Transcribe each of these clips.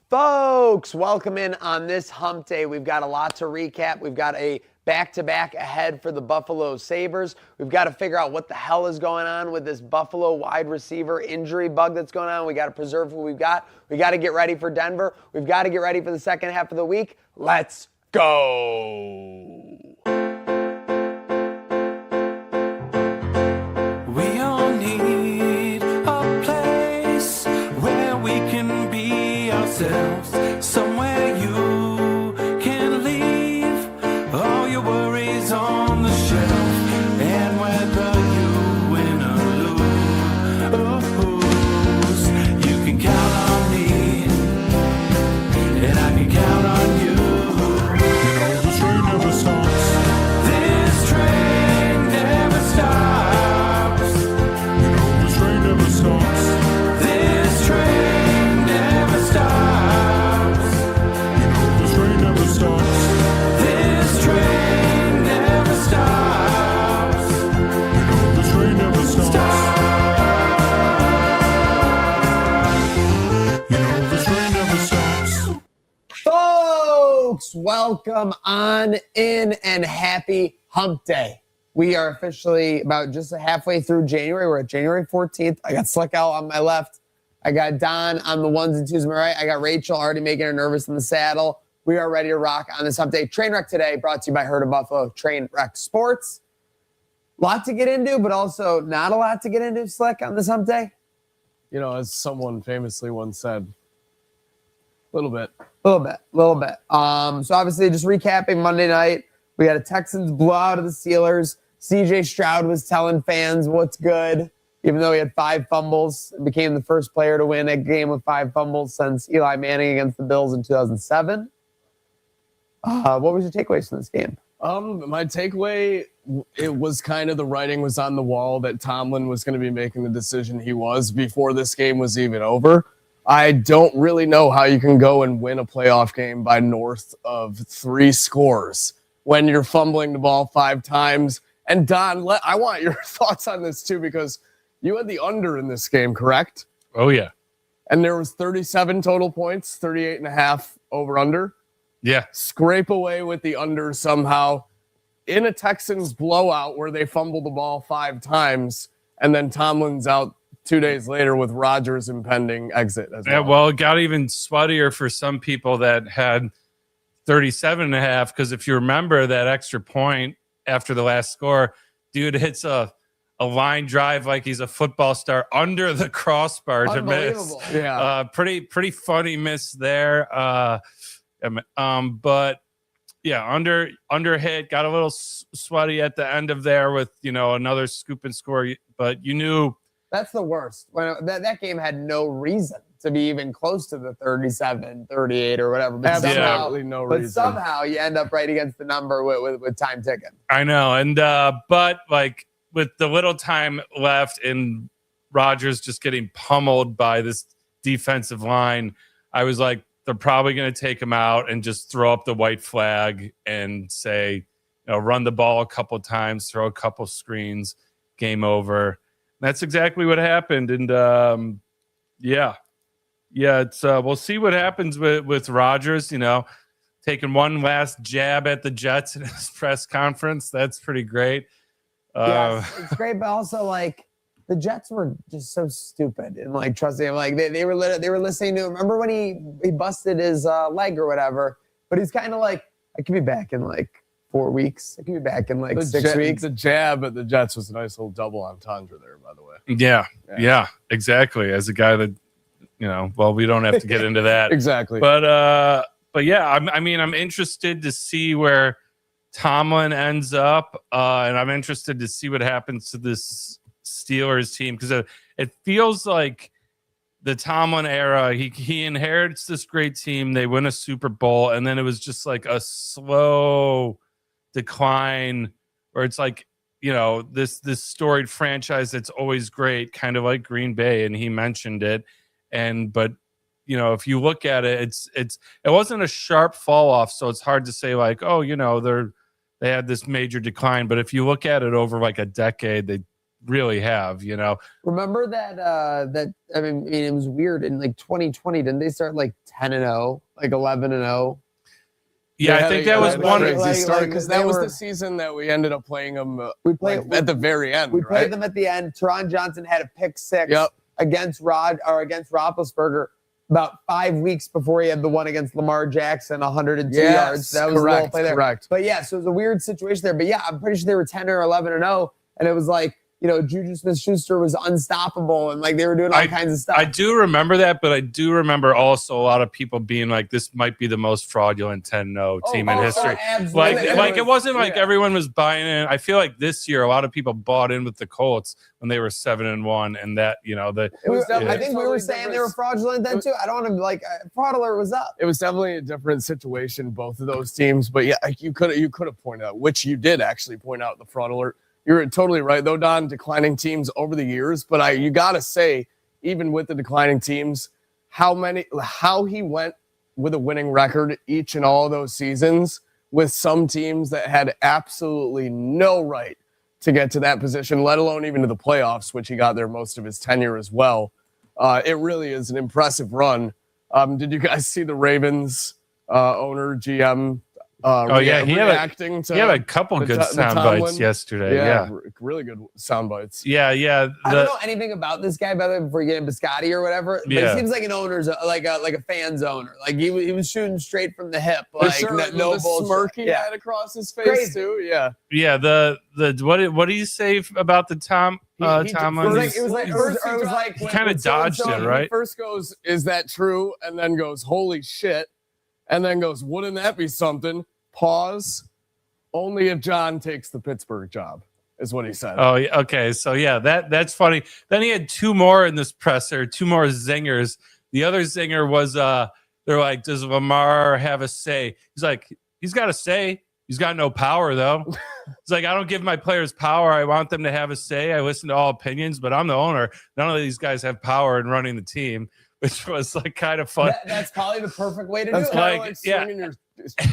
Folks, welcome in on this hump day. We've got a lot to recap. We've got a back-to-back ahead for the Buffalo Sabres. We've got to figure out what the hell is going on with this Buffalo wide receiver injury bug that's going on. We got to preserve what we've got. We got to get ready for Denver. We've got to get ready for the second half of the week. Let's go. We all need a place where we can be ourselves, somewhere you can leave all your worries on the shelf, and whether you win or lose, you can count on me, and I can count on you. This train never stops. This train never stops. This train never stops. This train never stops. This train never stops. This train never stops. This train never stops. This train never stops. Folks, welcome on in and happy hump day. We are officially about just halfway through January. We're at January 14th. I got Slick Al on my left. I got Don on the ones and twos. Am I right? I got Rachel already making her nervous in the saddle. We are ready to rock on this hump day. Trainwreck today brought to you by Herd of Buffalo Trainwreck Sports. Lot to get into, but also not a lot to get into, Slick, on this hump day. You know, as someone famously once said, a little bit. So obviously just recapping Monday night, we had a Texans blowout of the Steelers. CJ Stroud was telling fans what's good, even though he had 5 fumbles and became the first player to win a game with 5 fumbles since Eli Manning against the Bills in 2007. What was your takeaways from this game? My takeaway, it was kind of the writing was on the wall that Tomlin was going to be making the decision he was before this game was even over. I don't really know how you can go and win a playoff game by north of 3 scores when you're fumbling the ball 5 times. And Don, I want your thoughts on this too, because you had the under in this game, correct? Oh, yeah. And there was 37 total points, 38.5 over under. Yeah. Scrape away with the under somehow in a Texans blowout where they fumbled the ball 5 times, and then Tomlin's out 2 days later with Rodgers' impending exit as well. Yeah, well, it got even sweatier for some people that had 37.5, because if you remember that extra point after the last score, dude hits a line drive like he's a football star under the crossbar to miss. Yeah. Pretty funny miss there. But yeah, under hit, got a little sweaty at the end of there with, another scoop and score, but you knew. That's the worst. When that game had no reason to be even close to the 37, 38 or whatever. But Absolutely no reason. But somehow you end up right against the number with time ticking. I know. And but like with the little time left and Rodgers just getting pummeled by this defensive line, I was like, they're probably going to take him out and just throw up the white flag and say, run the ball a couple times, throw a couple screens, game over. That's exactly what happened. And it's we'll see what happens with Rodgers, taking one last jab at the Jets in his press conference. That's pretty great. Yes, it's great, but also like the Jets were just so stupid and trusting him. Like they were listening to him. Remember when he busted his leg or whatever? But he's kind of like, I could be back in 4 weeks. I could be back in 6 weeks. The jab at the Jets was a nice little double entendre there, by the way. Yeah, exactly. As a guy that, well, we don't have to get into that. Exactly. But yeah, I'm interested to see where Tomlin ends up, and I'm interested to see what happens to this Steelers team, because it feels like the Tomlin era, he inherits this great team, they win a Super Bowl, and then it was just like a slow decline where it's like, this storied franchise that's always great, kind of like Green Bay, and he mentioned it. But if you look at it, it wasn't a sharp fall off, so it's hard to say they had this major decline. But if you look at it over a decade, they really have. Remember that it was weird in 2020. Didn't they start 10-0, 11-0? Yeah, I think that was one crazy start, because that was the season that we ended up playing them. At the very end. We played them at the end. Teron Johnson had a pick 6 against Roethlisberger about 5 weeks before he had the one against Lamar Jackson, 102 yards. That was the whole play there. Correct. But yeah, so it was a weird situation there. But yeah, I'm pretty sure they were 10 or 11-0, and it was Juju Smith-Schuster was unstoppable, and they were doing all kinds of stuff. I do remember that, but I do remember also a lot of people being like, this might be the most fraudulent 10-0 team in history. It wasn't everyone was buying in. I feel like this year a lot of people bought in with the Colts when they were 7-1, and that I think we were saying they were fraudulent then too. I don't want to fraud alert was up. It was definitely a different situation, both of those teams. But yeah, you could have pointed out, which you did actually point out, the fraud alert. You're totally right, though, Don, declining teams over the years. But you got to say, even with the declining teams, how he went with a winning record each and all of those seasons with some teams that had absolutely no right to get to that position, let alone even to the playoffs, which he got there most of his tenure as well. It really is an impressive run. Did you guys see the Ravens owner, GM, Reacting he had a couple good sound bites yesterday. Yeah, really good sound bites. Yeah. I don't know anything about this guy, by the way, before you get into Biscotti or whatever. But he seems like an owner's like a fan's owner. Like he was shooting straight from the hip. Like no bullshit. Smirk he had across his face too. Yeah. The what do you say about the Tomlin? It was like he kind of dodged it, right? He first goes, "Is that true?" And then goes, "Holy shit!" And then goes, "Wouldn't that be something?" Pause. Only if John takes the Pittsburgh job, is what he said. Oh, okay. So that's funny. Then he had two more in this presser, two more zingers. The other zinger was they're like, does Lamar have a say? He's like, he's got a say. He's got no power though. It's like, I don't give my players power. I want them to have a say. I listen to all opinions, but I'm the owner. None of these guys have power in running the team, which was like kind of fun. That's probably the perfect way to do it. Like swinging your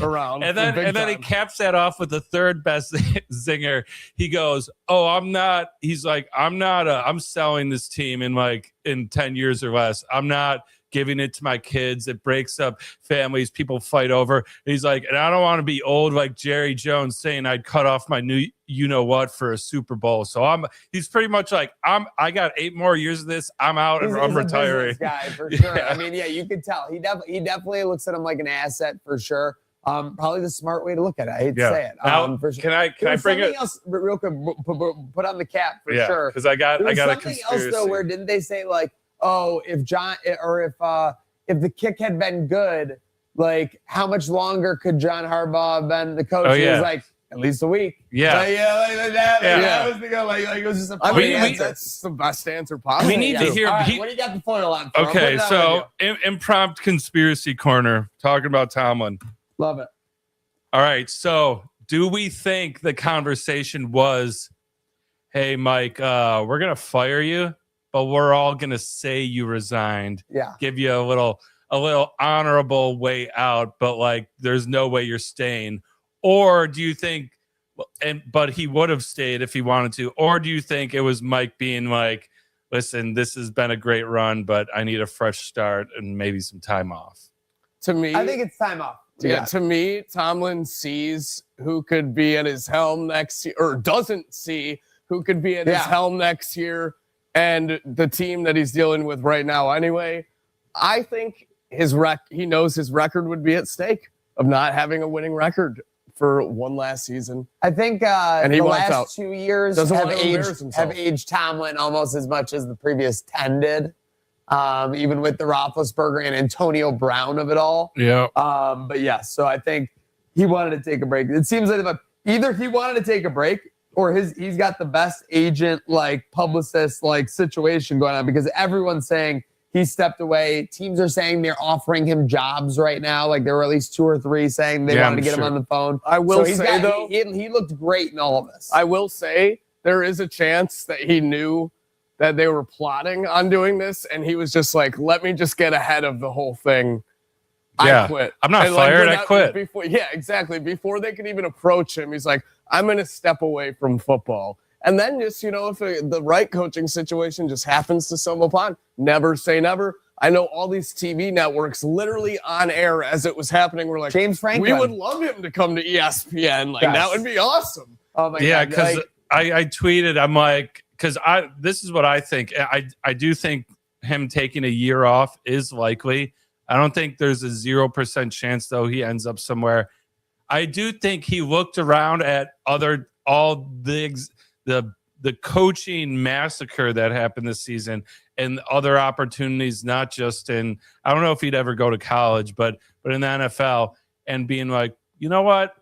around. and then he caps that off with the third best zinger. He goes, "Oh, I'm not." He's like, I'm selling this team in 10 years or less. I'm not giving it to my kids. It breaks up families. People fight over. And he's like, and I don't want to be old like Jerry Jones saying I'd cut off my new what for a Super Bowl. So he's pretty much like, I got 8 more years of this. I'm out and I'm retiring. He's a guy for sure. Yeah. I mean, you could tell. He definitely looks at him like an asset for sure. Probably the smart way to look at it. I hate to say it. Now, for sure. Can I bring it else real quick? Put on the cap for sure. Because I got a something conspiracy. else though, where didn't they say like, oh, if the kick had been good, like how much longer could John Harbaugh have been the coach? He was like, at least a week. Yeah. Like that. I was thinking like it was just a funny that's the best answer possible. We need to hear. All right, what do you got the foil on? Okay, so impromptu conspiracy corner talking about Tomlin. Love it. All right, so do we think the conversation was, hey, Mike, we're going to fire you, but we're all going to say you resigned. Yeah. Give you a little honorable way out, but like there's no way you're staying. Or do you think, but he would have stayed if he wanted to, or do you think it was Mike being like, listen, this has been a great run, but I need a fresh start and maybe some time off? To me, I think it's time off. Yeah, to me, Tomlin sees who could be at his helm next year, or doesn't see who could be at his helm next year, and the team that he's dealing with right now anyway. I think he knows his record would be at stake of not having a winning record for one last season. I think and he the wants last out. 2 years have aged Tomlin almost as much as the previous 10 did. Even with the Roethlisberger and Antonio Brown of it all. Yeah. But yeah, so I think he wanted to take a break. It seems like either he wanted to take a break or he's got the best agent, like publicist, like situation going on, because everyone's saying he stepped away. Teams are saying they're offering him jobs right now. Like there were at least 2 or 3 saying they wanted to get him on the phone. I will say though, he looked great in all of this. I will say there is a chance that he knew that they were plotting on doing this, and he was just like, let me just get ahead of the whole thing. Yeah. I quit. I'm not fired, I quit. Exactly. Before they could even approach him, he's like, I'm going to step away from football. And then just, if the right coaching situation just happens to stumble upon, never say never. I know all these TV networks literally on air as it was happening were like, James Franklin. We would love him to come to ESPN. Like, that would be awesome. Oh my God. Yeah, because I tweeted, I'm like, because this is what I think. I do think him taking a year off is likely. I don't think there's a 0% chance though he ends up somewhere. I do think he looked around at all the coaching massacre that happened this season and other opportunities, not just in, I don't know if he'd ever go to college, but in the NFL, and being like, you know what,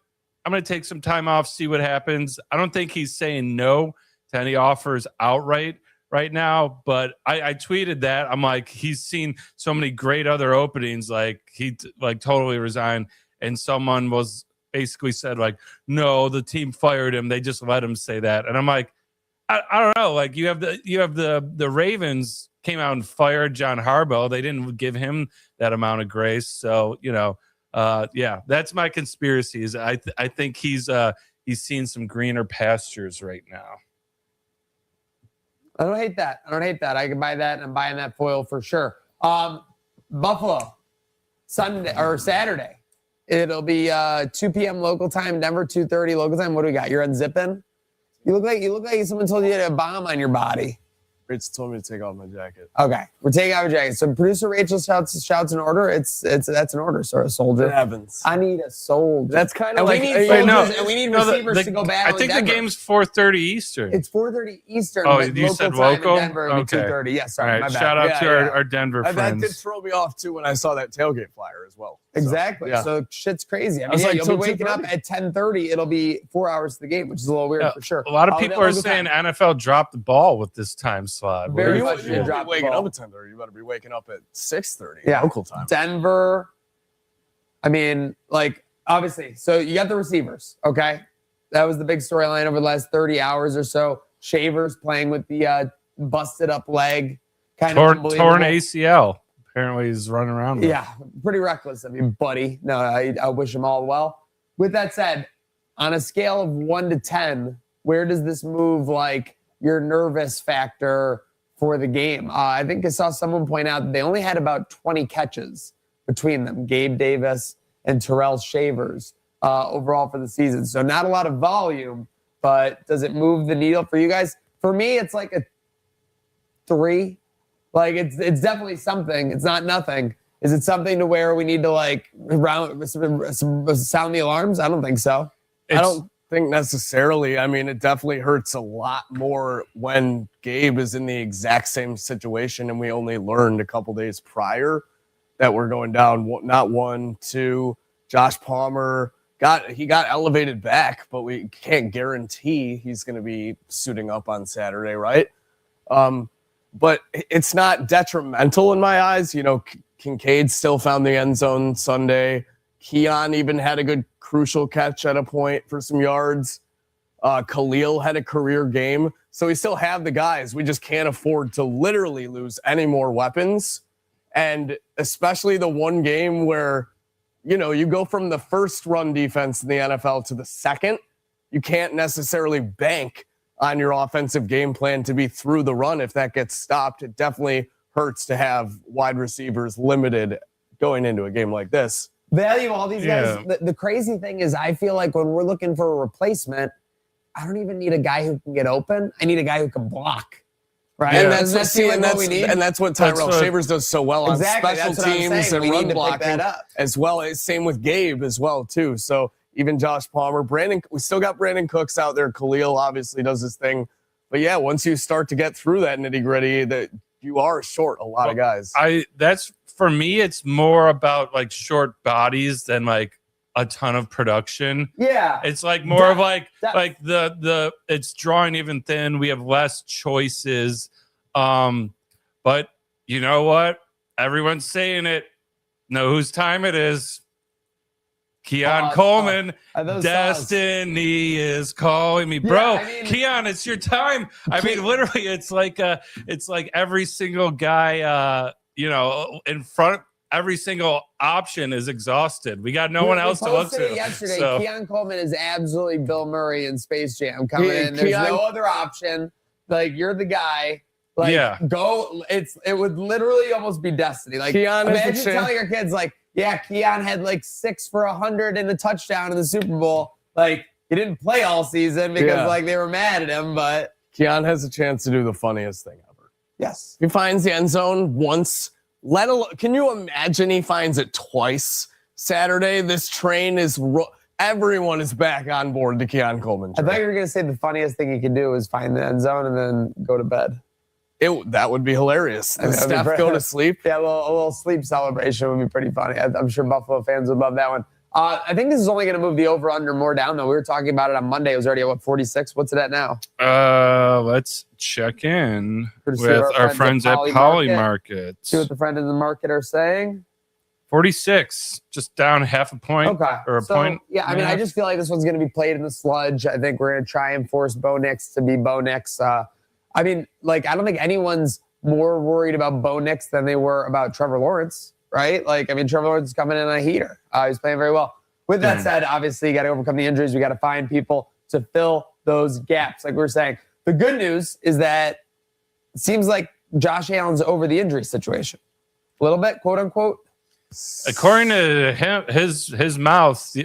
I'm going to take some time off, see what happens. I don't think he's saying no to any offers outright right now, but I tweeted that. I'm like, he's seen so many great other openings, like he totally resigned, and someone was basically said like, no, the team fired him, they just let him say that. And I'm like, I don't know, like you have the Ravens came out and fired John Harbaugh. They didn't give him that amount of grace. So yeah, that's my conspiracy. Is I think he's seen some greener pastures right now. I don't hate that. I can buy that, and I'm buying that foil for sure. Buffalo, Sunday or Saturday It'll be 2 p.m. local time, Denver 2:30 local time. What do we got? You're unzipping? You look like someone told you had a bomb on your body. Rich told me to take off my jacket. Okay, we're taking off your jacket. So producer Rachel shouts an order. That's an order, sir. A soldier. It happens. I need a soldier. That's kind of and like we need soldiers, and we need receivers to go back. I think the game's 4:30 Eastern. It's 4:30 Eastern. Oh, but you local said time local? in Denver, it'll be 2:30. Yes, All sorry, right, my shout bad. out to our Denver That friends. did throw me off too when I saw that tailgate flyer as well. Exactly. Yeah. So shit's crazy. I mean, was like, you'll till be waking up 2:30? at 10:30. It'll be 4 hours to the game, which is a little weird for sure. A lot of people are local saying time. NFL dropped the ball with this time slot. Very You much won't be drop the waking ball. up at 10:30. You better be waking up at 6:30 Yeah. local time. Denver. I mean, like, obviously. So you got the receivers, okay? That was the big storyline over the last 30 hours or so. Shavers playing with the busted up leg. Kind of unbelievable. torn ACL. Apparently he's running around with. Yeah, pretty reckless of you, buddy. No, I wish him all well. With that said, on a scale of 1 to 10, where does this move like your nervous factor for the game? I think I saw someone point out that they only had about 20 catches between them, Gabe Davis and Terrell Shavers, overall for the season. So not a lot of volume, but does it move the needle for you guys? For me, it's like a 3. Like it's definitely something. It's not nothing. Is it something to where we need to like sound the alarms? I don't think so. I don't think necessarily. I mean, it definitely hurts a lot more when Gabe is in the exact same situation, and we only learned a couple days prior that we're going down. Not 1, 2. Josh Palmer got elevated back, but we can't guarantee he's going to be suiting up on Saturday, right? But it's not detrimental in my eyes. You know, Kincaid still found the end zone Sunday. Keon even had a good crucial catch at a point for some yards. Khalil had a career game. So we still have the guys. We just can't afford to literally lose any more weapons. And especially the one game where, you know, you go from the first run defense in the NFL to the second. You can't necessarily bank on your offensive game plan to be through the run. If that gets stopped, it definitely hurts to have wide receivers limited going into a game like this. Value all these guys. The crazy thing is I feel like when we're looking for a replacement, I don't even need a guy who can get open. I need a guy who can block. Right? And Doesn't that seem like what we need? And that's what Tyrell Shavers does so well Exactly, on special that's what I'm teams saying. and We need run to pick blocking that up. as well. Same with Gabe as well, too. So even Josh Palmer, we still got Brandon Cooks out there. Khalil obviously does his thing. But yeah, once you start to get through that nitty gritty, that you are short a lot of guys. That's for me. It's more about like short bodies than like a ton of production. Yeah, it's like more of like the it's drawing even thin. We have less choices. But you know what? Everyone's saying it. Know whose time it is. Keon Coleman, destiny is calling me, bro. I mean, Keon, it's your time. I mean, literally, it's like every single guy, in front. Every single option is exhausted. We got no one else to look to. Yesterday, so. Keon Coleman is absolutely Bill Murray in Space Jam coming in. There's no other option. Like you're the guy. Like go. It would literally almost be destiny. Like Keon imagine telling your kids like. Yeah, Keon had like 6 for 100 and a touchdown in the Super Bowl. Like, he didn't play all season because like they were mad at him, but Keon has a chance to do the funniest thing ever. Yes. He finds the end zone once. Can you imagine he finds it twice Saturday? This train is everyone is back on board the Keon Coleman train. I thought you were going to say the funniest thing he could do is find the end zone and then go to bed. That would be hilarious. Steph go to sleep. Yeah, a little sleep celebration would be pretty funny. I'm sure Buffalo fans would love that one. I think this is only going to move the over-under more down, though. We were talking about it on Monday. It was already at, 46? What's it at now? Let's check in with our friends at Poly Market. See what the friends in the market are saying. 46, just down half a point. Okay. Or a point. Yeah, I mean, I just feel like this one's going to be played in the sludge. I think we're going to try and force Bo Nix to be Bo Nix. I mean, like, I don't think anyone's more worried about Bo Nix than they were about Trevor Lawrence, right? Like, I mean, Trevor Lawrence is coming in on a heater. He's playing very well. With that said, obviously, you got to overcome the injuries. We got to find people to fill those gaps, like we were saying. The good news is that it seems like Josh Allen's over the injury situation. A little bit, quote unquote. According to him, his mouth,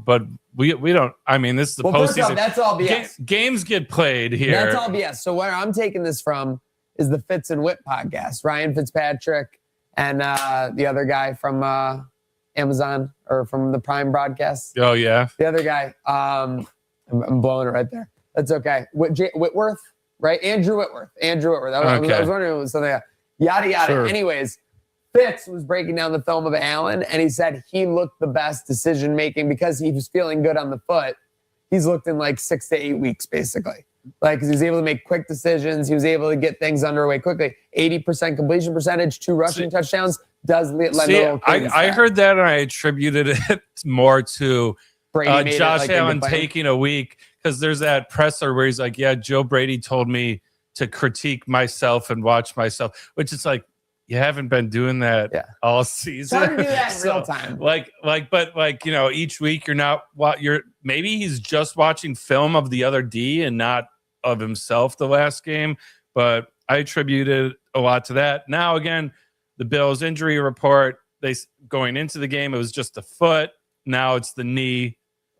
but we don't. I mean, this is the Well, first off, postseason. that's all BS. Games get played here. That's all BS. So where I'm taking this from is the Fitz and Whip podcast. Ryan Fitzpatrick and the other guy from Amazon or from the Prime broadcast. Oh yeah, the other guy. I'm blowing it right there. That's okay. Whitworth, right? Andrew Whitworth. I was wondering if it was something like that. Yada yada. Sure. Anyways, Fitz was breaking down the film of Allen, and he said he looked the best decision making because he was feeling good on the foot. He's looked in like 6 to 8 weeks, basically. Like, because he was able to make quick decisions. He was able to get things underway quickly. 80% completion percentage, 2 rushing touchdowns does lend a little credence I there. heard that, and I attributed it more to Brady Josh like Allen independent. taking a week, because there's that presser where he's like, yeah, Joe Brady told me to critique myself and watch myself, which is like, you haven't been doing that all season. Try to do that in real time. But each week maybe he's just watching film of the other D and not of himself the last game. But I attributed a lot to that. Now again, the Bills injury report, going into the game, it was just the foot. Now it's the knee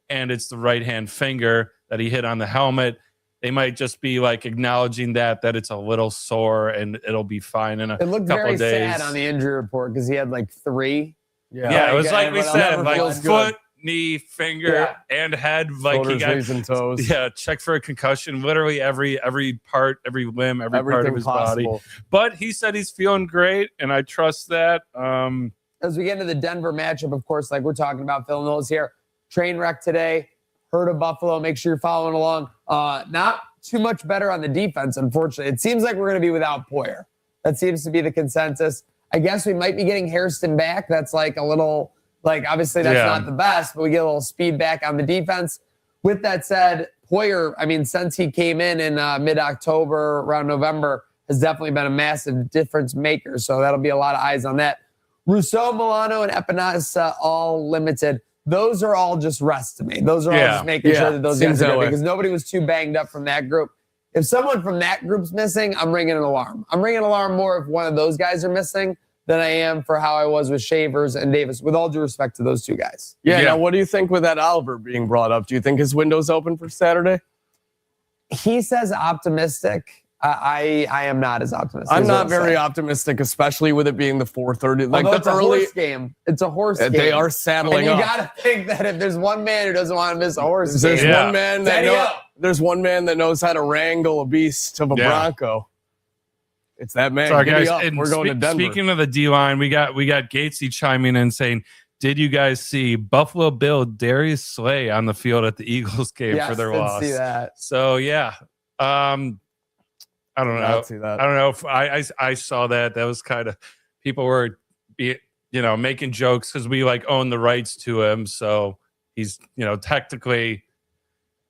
and it's the right hand finger that he hit on the helmet. They might just be like acknowledging that it's a little sore and it'll be fine in a couple of days. It looked very sad on the injury report because he had like 3. Yeah, it was like we said, like feels foot, knee, finger, and head. Like Shoulders, he got knees, and toes. Yeah, check for a concussion. Literally every part, every limb, every part of his possible. body. But he said he's feeling great, and I trust that. As we get into the Denver matchup, of course, like we're talking about, Phil Knowles here. Trainwreck today. Herd of Buffalo. Make sure you're following along. Not too much better on the defense, unfortunately. It seems like we're going to be without Poyer. That seems to be the consensus. I guess we might be getting Hairston back. That's like a little, like, obviously that's not the best, but we get a little speed back on the defense. With that said, Poyer, I mean, since he came in mid-October, around November, has definitely been a massive difference maker. So that'll be a lot of eyes on that. Rousseau, Milano, and Epinesa all limited. Those are all just rest to me. Those are all just making sure that those guys are good because nobody was too banged up from that group. If someone from that group's missing, I'm ringing an alarm. I'm ringing an alarm more if one of those guys are missing than I am for how I was with Shavers and Davis, with all due respect to those two guys. Yeah. Now, what do you think with that Oliver being brought up? Do you think his window's open for Saturday? He says optimistic. I am not as optimistic. I'm not very optimistic, especially with it being the 4:30. Like it's the a early horse game. It's a horse game. They are saddling and you up. got to think that if there's one man who doesn't want to miss a horse There's game, one man that there's one man that knows how to wrangle a beast of a Bronco. It's that man. Sorry, Giddy guys. up. And We're going to Denver. Speaking of the D line, we got Gatesy chiming in saying, "Did you guys see Buffalo Bill Darius Slay on the field at the Eagles game for their loss?" See that. So yeah, I don't know. See that. I don't know if I saw that. That was kind of people were making jokes because we like own the rights to him, so he's technically.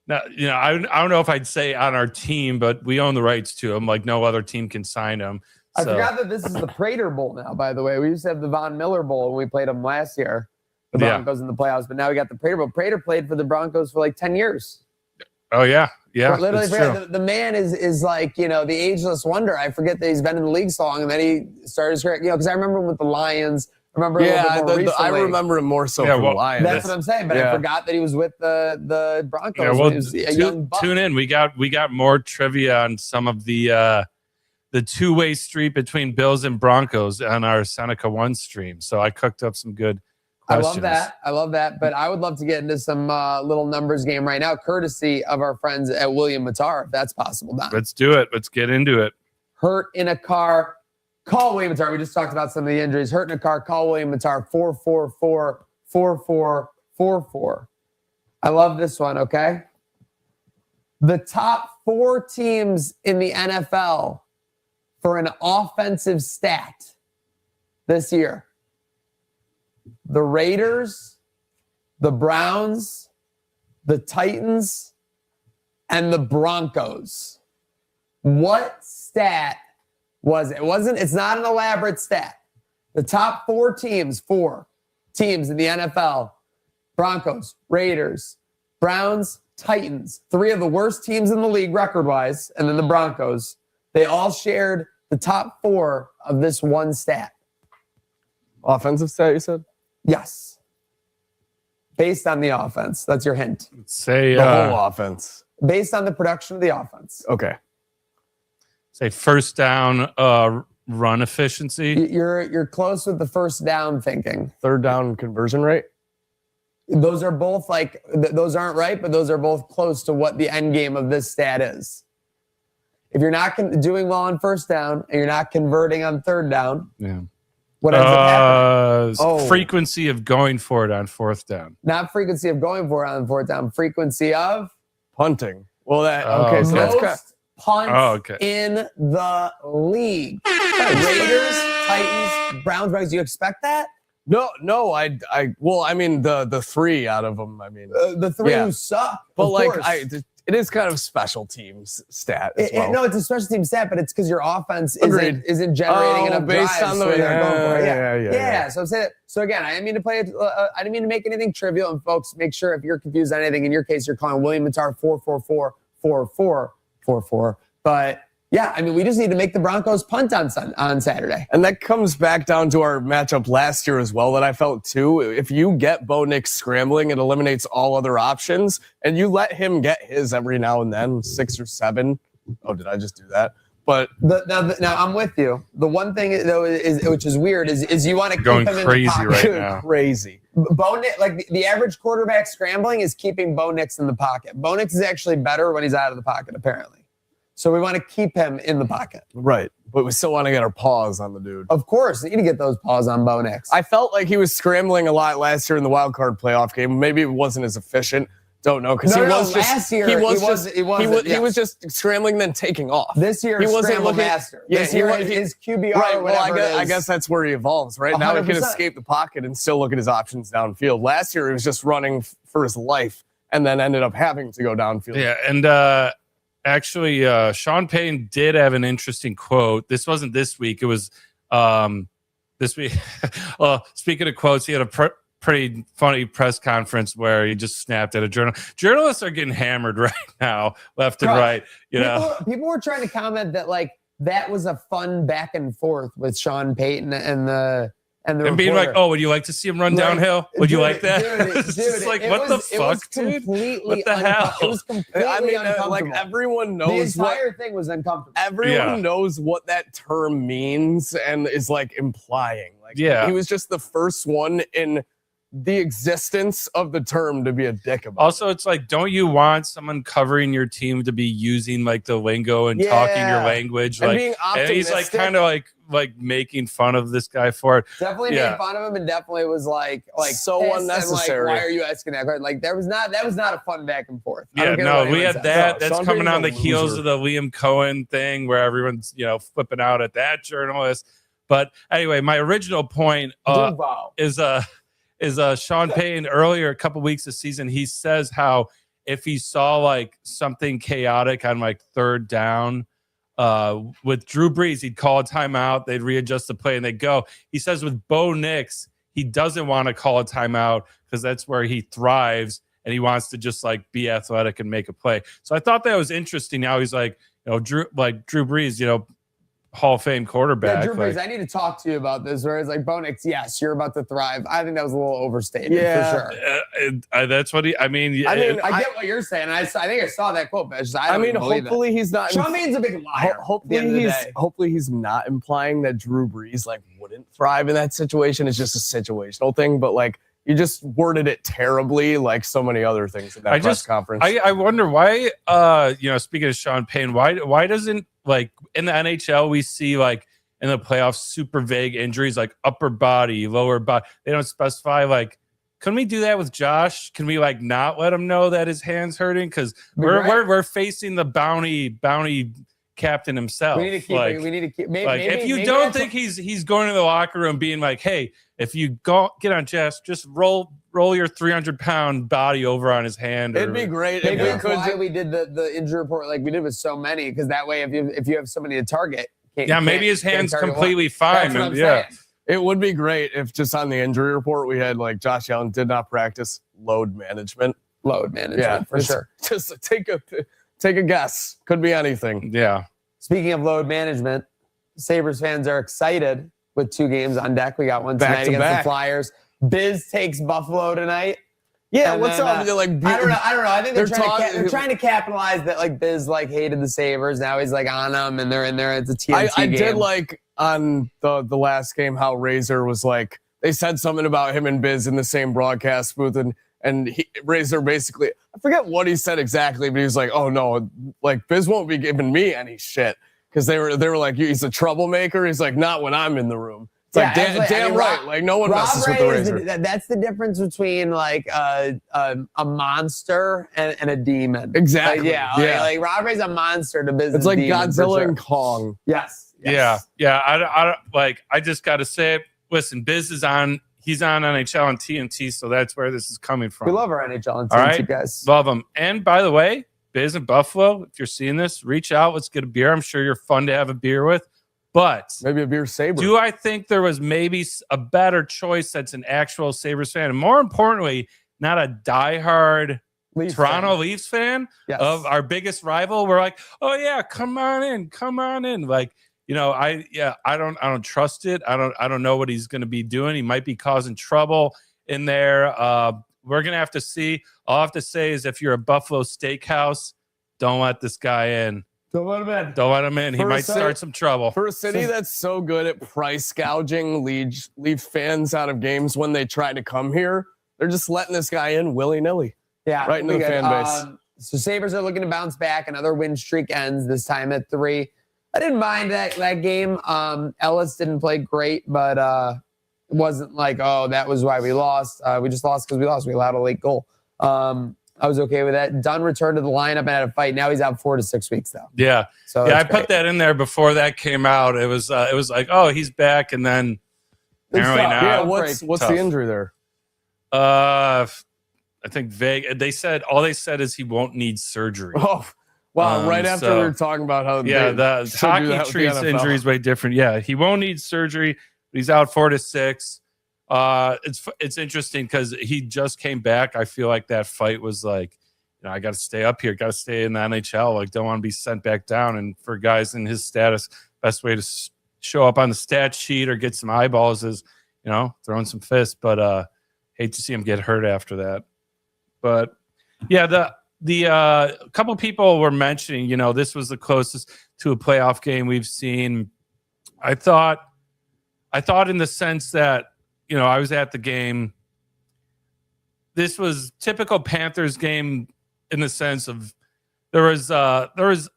Now, I don't know if I'd say on our team, but we own the rights to him. Like no other team can sign him. I forgot that this is the Prater Bowl now, by the way. We used to have the Von Miller Bowl when we played them last year. The Broncos in the playoffs, but now we got the Prater Bowl. Prater played for the Broncos for like 10 years. Oh, yeah. Yeah. But literally, the man is like, the ageless wonder. I forget that he's been in the league so long, and then he started his career, because I remember him with the Lions. I remember I remember him more so from the Lions. That's what I'm saying, but I forgot that he was with the Broncos when he was a young buck. Tune in. We got more trivia on some of the two-way street between Bills and Broncos on our Seneca One stream. So I cooked up some good questions. I love that. But I would love to get into some little numbers game right now, courtesy of our friends at William Mattar, if that's possible, Don. Let's do it. Let's get into it. Hurt in a car. Call William Mattar. We just talked about some of the injuries. Hurt in a car. Call William Mattar. 444-4444. I love this one, okay? The top 4 teams in the NFL for an offensive stat this year. The Raiders, the Browns, the Titans, and the Broncos. What stat was it? It's not an elaborate stat. The top 4 teams in the NFL: Broncos, Raiders, Browns, Titans. 3 of the worst teams in the league record-wise, and then the Broncos. They all shared the top 4 of this one stat. Offensive stat, you said? Yes. Based on the offense. That's your hint. Say The whole offense. Based on the production of the offense. Okay. say first down run efficiency. You're close with the first down thinking. Third down conversion rate. Those are both like, those aren't right, but those are both close to what the end game of this stat is. If you're not doing well on first down and you're not converting on third down, Yeah. what ends up happening? Frequency of going for it on fourth down. Not frequency of going for it on fourth down, frequency of Punting. Well, that Oh, okay. So okay. that's most punts in the league. Raiders, Titans, Browns, Browns. Do you expect that? no. Well, I mean the three out of them. I mean The three Yeah. who suck. but of like course. it is kind of special teams stat as well. No, it's a special team stat, but it's because your offense Agreed. isn't generating enough based drives on the where they're going for it. yeah. So I'm saying. So again, I didn't mean to play it. I didn't mean to make anything trivial. And folks, make sure if you're confused on anything, in your case, you're calling William Mattar 4444444. But yeah, I mean, we just need to make the Broncos punt on Saturday. And that comes back down to our matchup last year as well that I felt too. If you get Bo Nix scrambling, it eliminates all other options. And you let him get his every now and then, 6 or 7. Oh, did I just do that? But Now I'm with you. The one thing though is which is weird is you want to keep Going him in the crazy pocket. right now. crazy. Bo Nix, like the average quarterback scrambling is keeping Bo Nix in the pocket. Bo Nix is actually better when he's out of the pocket, apparently. So we want to keep him in the pocket. Right. But we still want to get our paws on the dude. Of course, you need to get those paws on Bo Nix. I felt like he was scrambling a lot last year in the wild card playoff game. Maybe it wasn't as efficient. Don't know because No, he no, was last year, he he was wasn't, he was just scrambling then taking off. This year, he wasn't scramble looking master. Yeah, This year, he- his QBR Right. or Well, whatever I guess that's where he evolves. Right now, he can 100%. escape the pocket and still look at his options downfield. Last year, he was just running for his life and then ended up having to go downfield. Yeah, and actually, Sean Payton did have an interesting quote. This wasn't this week. It was this week. Well, speaking of quotes, he had a pretty funny press conference where he just snapped at a journalist. Journalists are getting hammered right now, left and right. You know, People were trying to comment that like that was a fun back and forth with Sean Payton and being like, reporter. "Oh, would you like to see him run downhill? Would you like that?" It's just like, what the fuck, dude? What the hell? It was completely I mean, uncomfortable. like everyone the knows what entire thing was uncomfortable. everyone knows what that term means and is like implying. Like, Yeah. he was just the first one in the existence of the term to be a dick about. Also, it's like, don't you want someone covering your team to be using like the lingo and talking your Yeah. And language? Like, being and he's like optimistic. kind of like making fun of this guy for it. Definitely Yeah. made fun of him and definitely was like So pissed and, unnecessary. Like, why are you asking that? Like that was not a fun back and forth. I Yeah, don't care no, what we anyone had says. that. No, That's Sean coming Payton's on a the heels loser. of the Liam Cohen thing where everyone's, flipping out at that journalist. But anyway, my original point Duval. is Sean Payton earlier a couple weeks this season. He says how if he saw like something chaotic on like third down with Drew Brees, he'd call a timeout, they'd readjust the play and they'd go. He says with Bo Nix, he doesn't want to call a timeout because that's where he thrives and he wants to just like be athletic and make a play. So I thought that was interesting. Now he's like, Drew Brees, Hall of Fame quarterback. Yeah, Drew Brees, like- I need to talk to you about this. Where it's like, Bo Nix, yes, you're about to thrive. I think that was a little overstated Yeah. for sure. That's what I mean, I get what you're saying. I think I saw that quote, but I don't even believe hopefully he's not. it. Sean Payton's a big liar. at the end of the day. Hopefully he's not implying that Drew Brees like wouldn't thrive in that situation. It's just a situational thing, but like you just worded it terribly, like so many other things in that press conference. I wonder why. Speaking of Sean Payton, why doesn't like in the NHL we see like in the playoffs super vague injuries like upper body, lower body. They don't specify like. Can we do that with Josh? Can we like not let him know that his hand's hurting because we're facing the bounty captain himself. We need to keep. We need to keep. Maybe, if you maybe don't that's think he's going to the locker room being like, hey, if you get on Jess, just roll your 300-pound body over on his hand. It'd be great maybe if that's why we did the injury report like we did with so many, because that way if you have somebody to target, maybe his hand's completely fine. That's what I'm yeah. saying. It would be great if just on the injury report we had like Josh Allen did not practice load management. Load management, Yeah, for sure. Just take a guess. Could be anything. Yeah. Speaking of load management, Sabres fans are excited with 2 games on deck. We got one tonight Back to against back. the Flyers. Biz takes Buffalo tonight. Yeah, And what's then, up? They're like, I don't know. I think they're talking- trying to capitalize that like Biz like hated the Sabres. Now he's like on them, and they're in there. It's a TNT I game. did like on the last game how Razor was like, they said something about him and Biz in the same broadcast booth, and Razor basically, I forget what he said exactly, but he was like, oh no, like Biz won't be giving me any shit, because they were like, he's a troublemaker. He's like, not when I'm in the room. It's like, damn right. Like, no one messes with the Razor. That's the difference between like a monster and a demon. Exactly. Like, like Rob Ray's a monster to business. It's like demon, Godzilla and Kong. Yes. Yeah. I like. I just got to say it. Listen, Biz is on. He's on NHL and TNT, so that's where this is coming from. We love our NHL and TNT All right, guys. Love them. And by the way, Biz and Buffalo, if you're seeing this, reach out. Let's get a beer. I'm sure you're fun to have a beer with. But maybe a beer Sabre. Do I think there was maybe a better choice that's an actual Sabres fan? And more importantly, not a diehard Toronto Leafs fan of our biggest rival. We're like, oh yeah, come on in. Like, you know, I don't trust it. I don't know what he's going to be doing. He might be causing trouble in there. We're going to have to see. All I have to say is if you're a Buffalo Steakhouse, don't let this guy in. Don't let him in. Don't let him in. He might start some trouble. For a city that's so good at price gouging Leaf fans out of games when they try to come here, they're just letting this guy in willy-nilly. Yeah. Right into the fan base. So Sabres are looking to bounce back. Another win streak ends, this time at 3. I didn't mind that game. Ellis didn't play great, but it wasn't like, oh, that was why we lost. We just lost because we lost. We allowed a late goal. I was okay with that. Dunn returned to the lineup and had a fight. Now he's out 4 to 6 weeks, though. Yeah. So yeah, I put that in there before that came out. It was like, oh, he's back, and then apparently now. Yeah, what's the injury there? I think vague. They said is he won't need surgery. Oh, wow! Right after we were talking about how the hockey treats injuries way different. Yeah, he won't need surgery. But he's out 4 to 6. It's interesting because he just came back. I feel like that fight was like, you know, I got to stay up here, got to stay in the NHL. Like, don't want to be sent back down. And for guys in his status, best way to show up on the stat sheet or get some eyeballs is, you know, throwing some fists. But hate to see him get hurt after that. But yeah, the couple people were mentioning, you know, this was the closest to a playoff game we've seen. I thought in the sense that, you know, I was at the game. This was typical Panthers game in the sense of there was a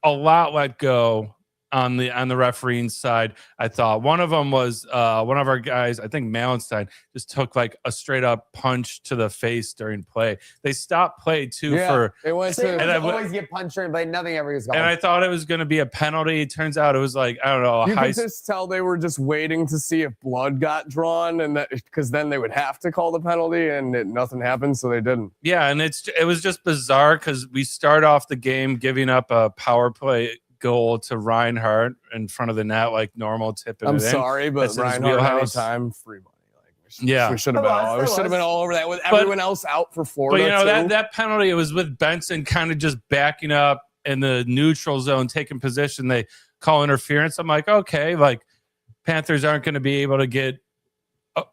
lot let go on the refereeing side. I thought one of them was one of our guys, I think Malenstein, just took like a straight up punch to the face during play. They stopped play too for they always get punched during play. Nothing ever gets called. And I thought it was going to be a penalty. It turns out it was like, I don't know. You could just tell they were just waiting to see if blood got drawn, and that because then they would have to call the penalty, and nothing happened, so they didn't. Yeah, and it was just bizarre because we start off the game giving up a power play goal to Reinhardt in front of the net like normal, tipping I'm it in. sorry, but Reinhardt anytime free money. Like we should have been all over that with everyone else out for Florida. But you know that penalty, it was with Benson kind of just backing up in the neutral zone, taking position. They call interference. I'm like, okay, like Panthers aren't going to be able to get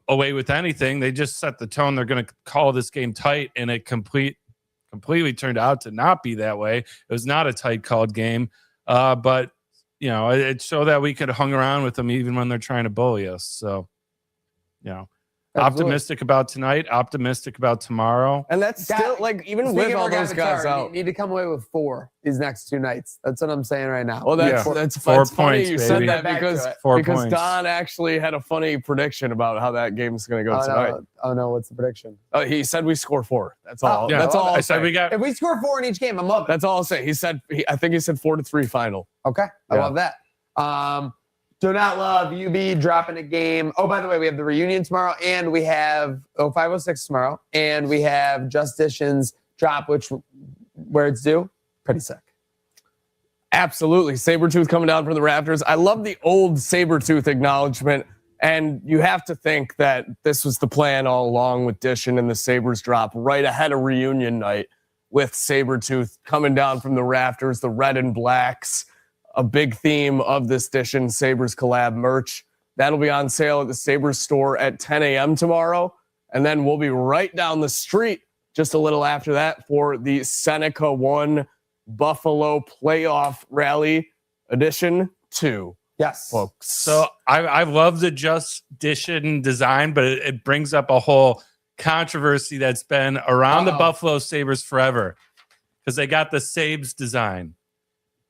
away with anything. They just set the tone. They're going to call this game tight, and it completely turned out to not be that way. It was not a tight called game. But, you know, it showed that we could have hung around with them even when they're trying to bully us. So, you know, optimistic about tonight, optimistic about tomorrow. And that's still, like, even with all those guys out. You need to come away with 4 these next 2 nights. That's what I'm saying right now. Well, that's 4 points, funny you baby. said that because points. Don actually had a funny prediction about how that game's going to go tonight. Oh, no. What's the prediction? He said we score 4. That's all. Yeah, that's all. I said we got. If we score 4 in each game, I'm up. That's all I'll say. I think he said 4-3 final. Okay. I love that. Do not love UB dropping a game. Oh, by the way, we have the reunion tomorrow, and we have 0506 tomorrow, and we have Justition's drop, where it's due. Pretty sick. Absolutely. Sabretooth coming down from the rafters. I love the old Sabretooth acknowledgement, and you have to think that this was the plan all along with Dishon and the Sabres drop right ahead of reunion night with Sabretooth coming down from the rafters, the red and blacks, a big theme of this Dishon Sabres collab merch That'll be on sale at the Sabres store at 10 a.m. tomorrow. And then we'll be right down the street just a little after that for the Seneca 1 Buffalo Playoff Rally Edition 2. Yes. Folks. So I love the Just Edition design, but it brings up a whole controversy that's been around the Buffalo Sabres forever because they got the Sabes design.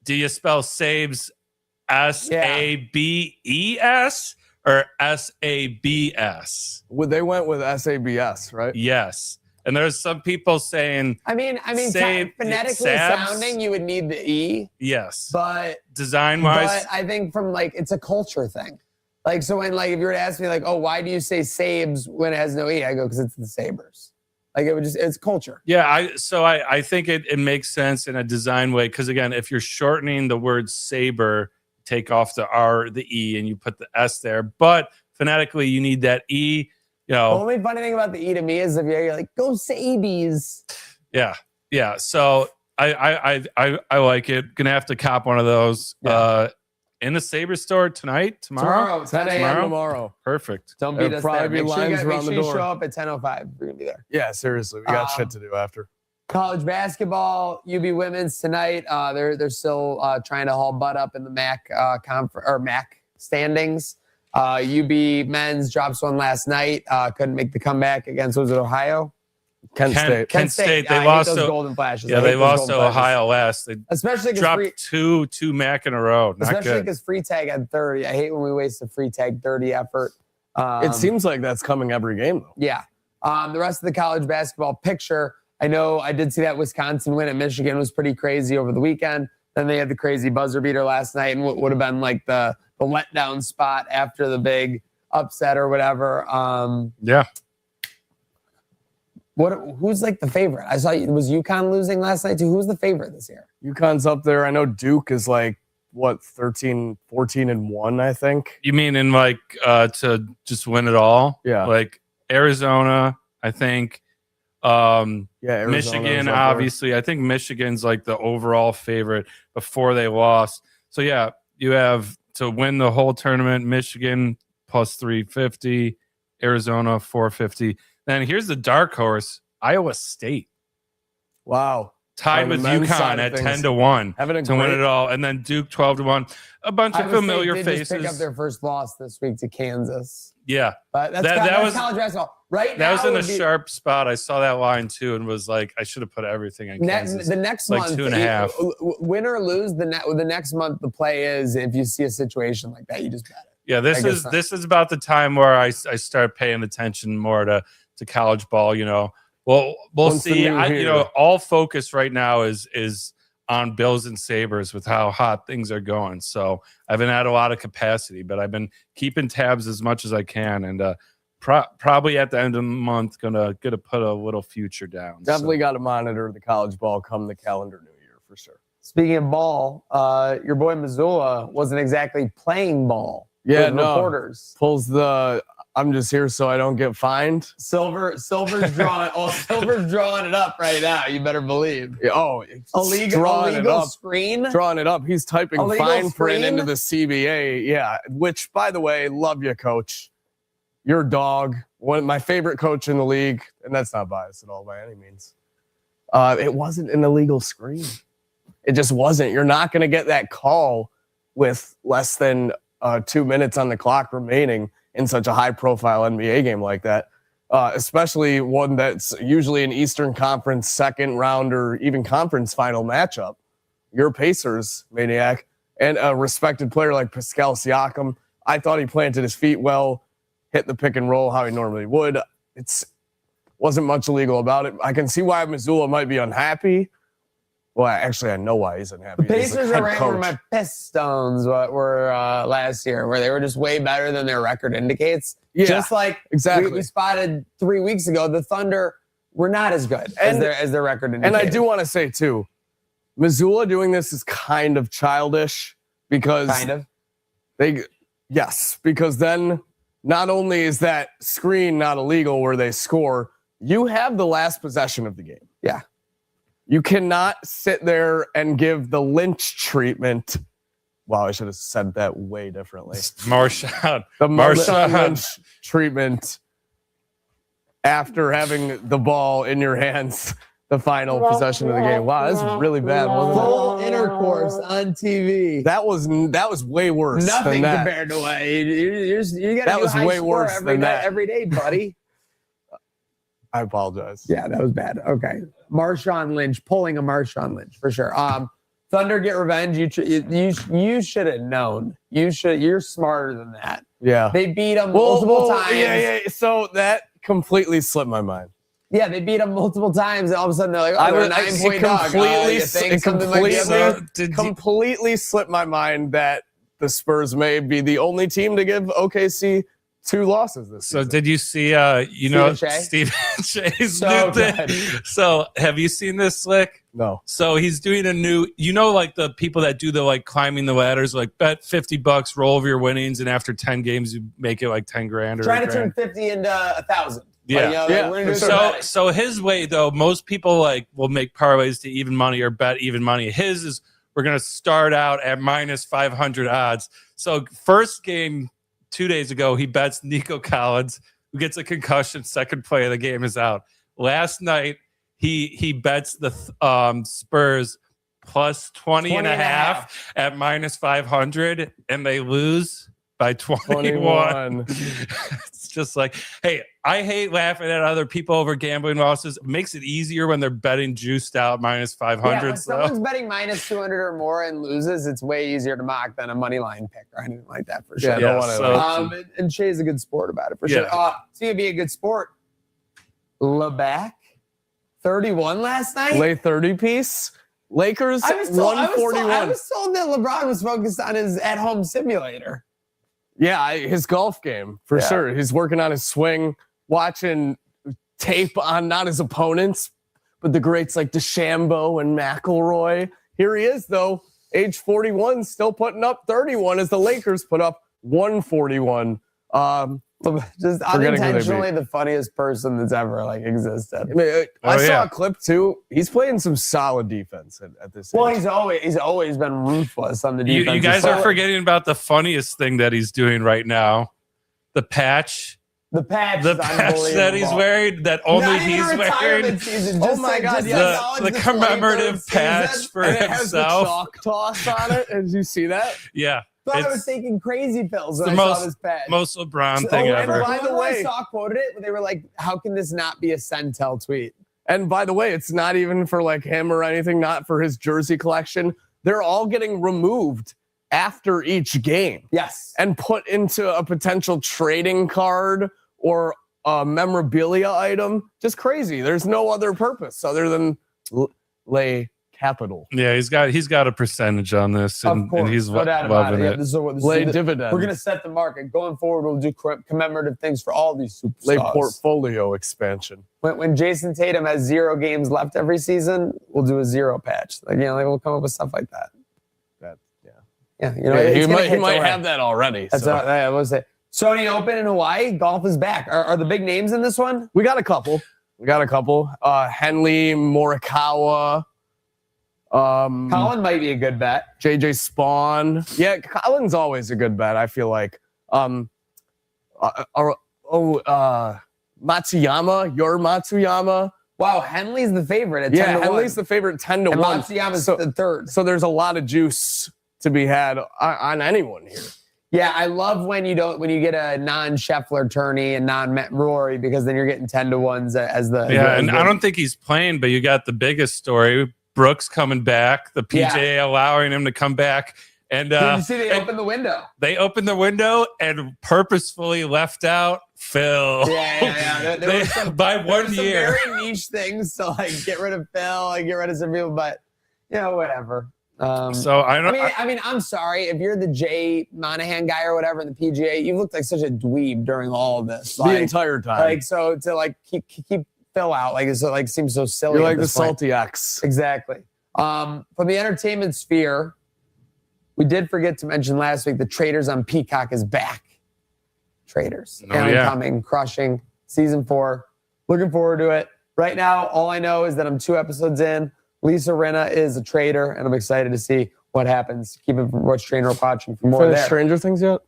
Do you spell Sabes S-A-B-E-S or S-A-B-S? Well, they went with SABS, right? Yes. And there's some people saying, I mean, phonetically sounding, you would need the E. Yes. But design-wise, I think from like it's a culture thing. Like so, when like if you were to ask me like, oh, why do you say Sabes when it has no E? I go because it's the Sabres. Like it's culture. Yeah, I think it makes sense in a design way because again, if you're shortening the word saber, take off the R, the E, and you put the S there. But phonetically, you need that E. You know, the only funny thing about the E to me is if you're like, go Sabies. Yeah. So I like it. Gonna have to cop one of those. Yeah. In the Sabre store tomorrow, 10 a.m. tomorrow. Perfect. Don't beat us there. Probably Make lines sure around the you door. show up at 10:05. We're gonna be there. Yeah, seriously, we got shit to do after. College basketball, UB women's tonight. They're still trying to haul butt up in the MAC MAC standings. UB men's drops one last night. Couldn't make the comeback against, was it Ohio? Kent State. They I hate lost those to golden flashes. Yeah, they lost to Ohio last. They especially dropped two MAC in a row. Not especially good. because free tag had 30. I hate when we waste a free tag 30 effort. It seems like that's coming every game, though. Yeah. The rest of the college basketball picture, I know I did see that Wisconsin win at Michigan was pretty crazy over the weekend. Then they had the crazy buzzer beater last night and what would have been like the letdown spot after the big upset or whatever. Yeah. Who's like the favorite? I saw was UConn losing last night too. Who's the favorite this year? UConn's up there. I know Duke is like, 14-1, I think. You mean in like to just win it all? Yeah. Like Arizona, I think. Yeah, Arizona's Michigan, up there. obviously. I think Michigan's like the overall favorite before they lost. So yeah, you have to win the whole tournament. Michigan plus 350, Arizona 450. Then here's the dark horse, Iowa State. Wow. Tied with UConn at 10-1 to win it all. And then Duke 12-1. A bunch of familiar faces. Just pick up their first loss this week to Kansas. Yeah. But that's college basketball. Right now, that was in a sharp spot. I saw that line too and was like, I should have put everything in Kansas. The next like month, 2.5. Win or lose, the next month the play is if you see a situation like that, you just bet it. Yeah, this is about the time where I start paying attention more to college ball. You know, we'll see. All focus right now is on Bills and Sabres with how hot things are going. So I haven't had a lot of capacity, but I've been keeping tabs as much as I can, and probably at the end of the month gonna put a little future down. Definitely got to monitor the college ball come the calendar new year for sure. Speaking of ball, your boy Missoula wasn't exactly playing ball. Yeah, reporters pulls the I'm just here so I don't get fined. Silver's drawing. Silver's drawing it up right now. You better believe. Oh, illegal screen. Drawing it up. He's typing illegal fine screen? print into the CBA. Yeah, which by the way, love you, coach. Your dog, one of my favorite coach in the league, and that's not biased at all by any means. It wasn't an illegal screen. It just wasn't. You're not going to get that call with less than 2 minutes on the clock remaining in such a high-profile NBA game like that, especially one that's usually an Eastern Conference second round or even conference final matchup. Your Pacers, maniac, and a respected player like Pascal Siakam. I thought he planted his feet well, hit the pick and roll how he normally would. Wasn't much illegal about it. I can see why Missoula might be unhappy. Well, actually, I know why he's unhappy. The Pacers are ranked where my Pistons were last year, where they were just way better than their record indicates. Yeah, just like exactly. We spotted 3 weeks ago, the Thunder were not as good as their record indicates. And I do want to say, too, Missoula doing this is kind of childish because because then not only is that screen not illegal where they score, you have the last possession of the game. Yeah. You cannot sit there and give the Lynch treatment Wow, I should have said that way differently. Marshawn. The Marshawn. Lynch treatment after having the ball in your hands, the final possession of the game. Wow, that's really bad, wasn't it? Full intercourse on TV. That was way worse. Nothing than that. compared to what you got. That was high way score worse every than day, that. every day, buddy. I apologize. Yeah, that was bad. Okay, Marshawn Lynch pulling a Marshawn Lynch for sure. Thunder get revenge. You should have known. You're smarter than that. Yeah. They beat them multiple times. Yeah. So that completely slipped my mind. Yeah, they beat them multiple times, and all of a sudden they're like, "Oh, they're a 9-point dog." Completely slipped my mind that the Spurs may be the only team to give OKC 2 losses this season. So did you see, Stephen Shea's So new thing? good. So have you seen this, Slick? No. So he's doing a new, like the people that do the like climbing the ladders, like bet $50, roll over your winnings, and after 10 games you make it like 10 grand or Trying to $1,000. turn 50 into 1,000. Yeah. So his way though, most people like will make parlays to even money or bet even money. His is we're gonna start out at minus 500 odds. So first game 2 days ago, he bets Nico Collins, who gets a concussion. Second play of the game is out. Last night, he bets the Spurs plus 20 and a half at minus 500, and they lose by 21. It's just like, hey, I hate laughing at other people over gambling losses. It makes it easier when they're betting juiced out minus 500. Yeah, when someone's betting minus 200 or more and loses, it's way easier to mock than a money line pick or anything like that for sure. And Shea's a good sport about it for sure. It's going to be a good sport. LeBack, 31 last night. Lay 30 piece. Lakers 141. I was told that LeBron was focused on his at-home simulator. Yeah, his golf game, for sure. He's working on his swing, watching tape on not his opponents, but the greats like DeChambeau and McIlroy. Here he is, though, age 41, still putting up 31 as the Lakers put up 141. Just unintentionally the funniest person that's ever like existed. I mean, I saw a clip too. He's playing some solid defense at this. Well, age. he's always been ruthless on the defense. You guys are forgetting about the funniest thing that he's doing right now. The patch. The patch that he's wearing, that only he's wearing. Oh my God! The commemorative patch for and himself. It has the chalk toss on it. Did you see that? Yeah. I was taking crazy pills when the I saw this patch. Most LeBron thing ever. By the way, I saw quoted it, they were like, "How can this not be a Centel tweet?" And by the way, it's not even for like him or anything. Not for his jersey collection. They're all getting removed after each game. Yes, and put into a potential trading card or a memorabilia item. Just crazy. There's no other purpose other than lay capital. Yeah, he's got a percentage on this, and he's loving it. Lay dividends. We're gonna set the market going forward. We'll do commemorative things for all these superstars. Lay portfolio expansion. When Jason Tatum has 0 games left every season, we'll do a 0 patch. We'll come up with stuff like that. He might have that already. That's what I was saying. Sony Open in Hawaii, golf is back. Are the big names in this one? We got a couple. Henley, Morikawa. Colin might be a good bet. JJ Spawn. Yeah, Colin's always a good bet, I feel like. Matsuyama, your Matsuyama. Wow, Henley's the favorite at 10 to 1. Henley's the favorite 10 to 1. Matsuyama's the third. So there's a lot of juice to be had on anyone here. Yeah, I love when you get a non-Scheffler tourney and non-Rory, because then you're getting 10 to 1s as the I don't think he's playing, but you got the biggest story. Brooks coming back, the PGA allowing him to come back. And did you see they opened the window? They opened the window and purposefully left out Phil. Yeah. There by 1 year. Very niche things to get rid of Phil and get rid of some people, but whatever. So I mean, I'm sorry if you're the Jay Monahan guy or whatever in the PGA. You looked like such a dweeb during all of this, the entire time. So to keep Phil out, it seems so silly. You're like the salty X. Exactly. From the entertainment sphere, we did forget to mention last week the Traders on Peacock is back. Traders, coming, crushing, season 4. Looking forward to it. Right now, all I know is that I'm 2 episodes in. Lisa Rinna is a trader, and I'm excited to see what happens. Keep it from Watch Trainwreck watching for more Finished there. Stranger Things yet?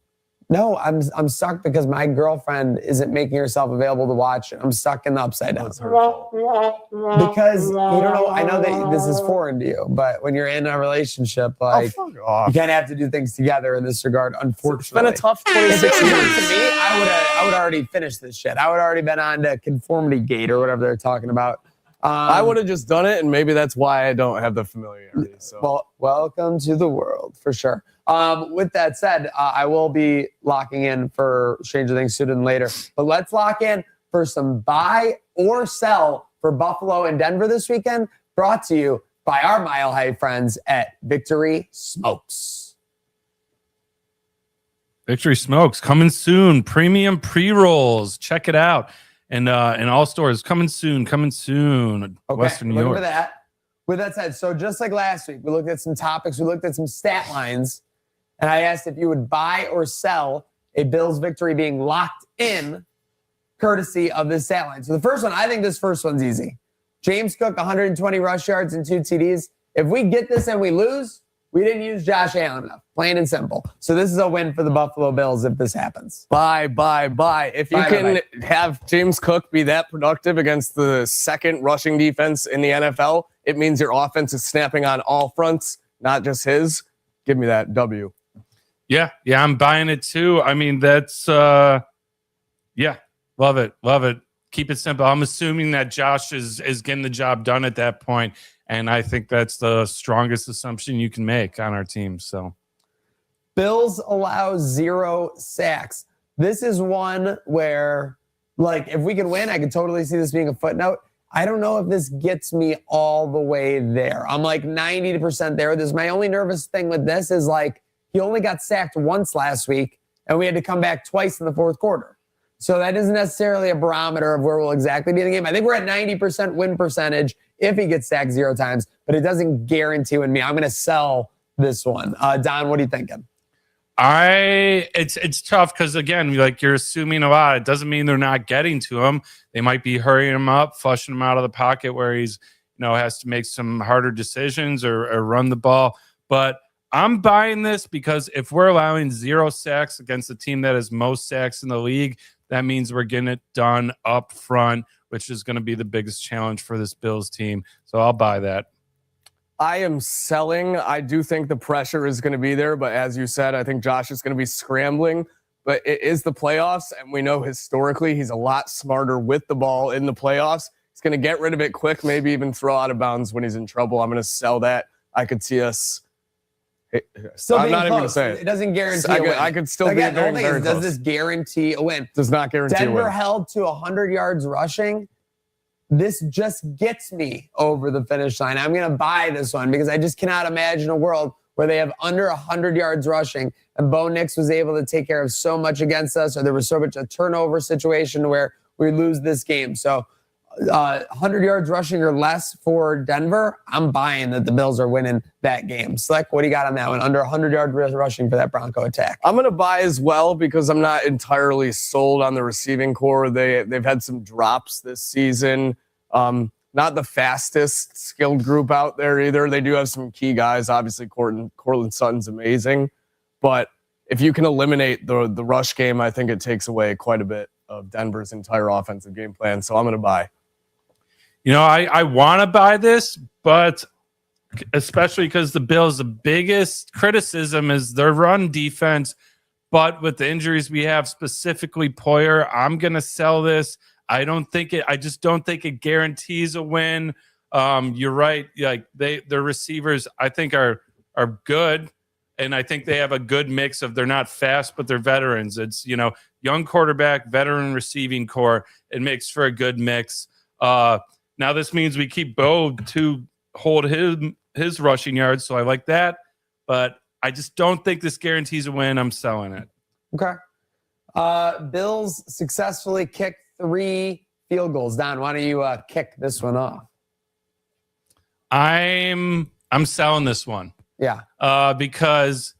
No, I'm stuck because my girlfriend isn't making herself available to watch. I'm stuck in the Upside Down. That's her fault. Because you don't know, I know that this is foreign to you, but when you're in a relationship, like fuck you off. kind of have to do things together in this regard, unfortunately. It's been a tough If 26 it years. was up to me, I would already finished this shit. I would already been on to Conformity Gate or whatever they're talking about. I would have just done it, and maybe that's why I don't have the familiarity. So. Well, welcome to the world for sure. With that said, I will be locking in for Stranger Things sooner than later. But let's lock in for some buy or sell for Buffalo and Denver this weekend. Brought to you by our Mile High friends at Victory Smokes. Victory Smokes coming soon. Premium pre-rolls. Check it out. And in all stores, coming soon. Okay, Western New looking York. for that. With that said, so just like last week, we looked at some topics, we looked at some stat lines, and I asked if you would buy or sell a Bills victory being locked in, courtesy of this stat line. So the first one, I think this first one's easy. James Cook, 120 rush yards and 2 TDs. If we get this and we lose, we didn't use Josh Allen enough, plain and simple. So this is a win for the Buffalo Bills if this happens. Buy. If you can have James Cook be that productive against the second rushing defense in the NFL, it means your offense is snapping on all fronts, not just his. Give me that W. Yeah, I'm buying it too. I mean, that's love it. Keep it simple. I'm assuming that Josh is getting the job done at that point, and I think that's the strongest assumption you can make on our team. So, Bills allow 0 sacks. This is one where, like, if we can win, I could totally see this being a footnote. I don't know if this gets me all the way there. I'm like 90% there. This my only nervous thing with this is like he only got sacked once last week, and we had to come back twice in the fourth quarter. So that isn't necessarily a barometer of where we'll exactly be in the game. I think we're at 90% win percentage if he gets sacked 0 times, but it doesn't guarantee win me. I'm going to sell this one. Don, what are you thinking? It's tough because again, like you're assuming a lot. It doesn't mean they're not getting to him. They might be hurrying him up, flushing him out of the pocket where he's has to make some harder decisions or run the ball. But I'm buying this because if we're allowing 0 sacks against the team that has most sacks in the league, that means we're getting it done up front, which is going to be the biggest challenge for this Bills team. So I'll buy that. I am selling. I do think the pressure is going to be there, but as you said, I think Josh is going to be scrambling. But it is the playoffs, and we know historically he's a lot smarter with the ball in the playoffs. He's going to get rid of it quick, maybe even throw out of bounds when he's in trouble. I'm going to sell that. I could see us. I'm not even going to say it. It doesn't guarantee a win. I could still Again, be the very, whole thing very is, close. does this guarantee a win? Does not guarantee a Denver win. held to 100 yards rushing. This just gets me over the finish line. I'm going to buy this one because I just cannot imagine a world where they have under 100 yards rushing and Bo Nix was able to take care of so much against us, or there was so much a turnover situation where we lose this game. So 100 yards rushing or less for Denver, I'm buying that the Bills are winning that game. Slick, what do you got on that one? Under 100 yards rushing for that Bronco attack. I'm going to buy as well because I'm not entirely sold on the receiving core. They've had some drops this season. Not the fastest skilled group out there either. They do have some key guys. Obviously, Cortland Sutton's amazing. But if you can eliminate the rush game, I think it takes away quite a bit of Denver's entire offensive game plan. So I'm going to buy. I want to buy this, but especially because the Bills, the biggest criticism is their run defense. But with the injuries we have, specifically Poyer, I'm going to sell this. I just don't think it guarantees a win. You're right. Like their receivers, I think are good. And I think they have a good mix of, they're not fast, but they're veterans. It's, young quarterback, veteran receiving core. It makes for a good mix. Now this means we keep Bo to hold his rushing yards. So I like that, but I just don't think this guarantees a win. I'm selling it. Okay. Bills successfully kicked 3 field goals. Don, why don't you kick this one off? I'm selling this one. Yeah. Because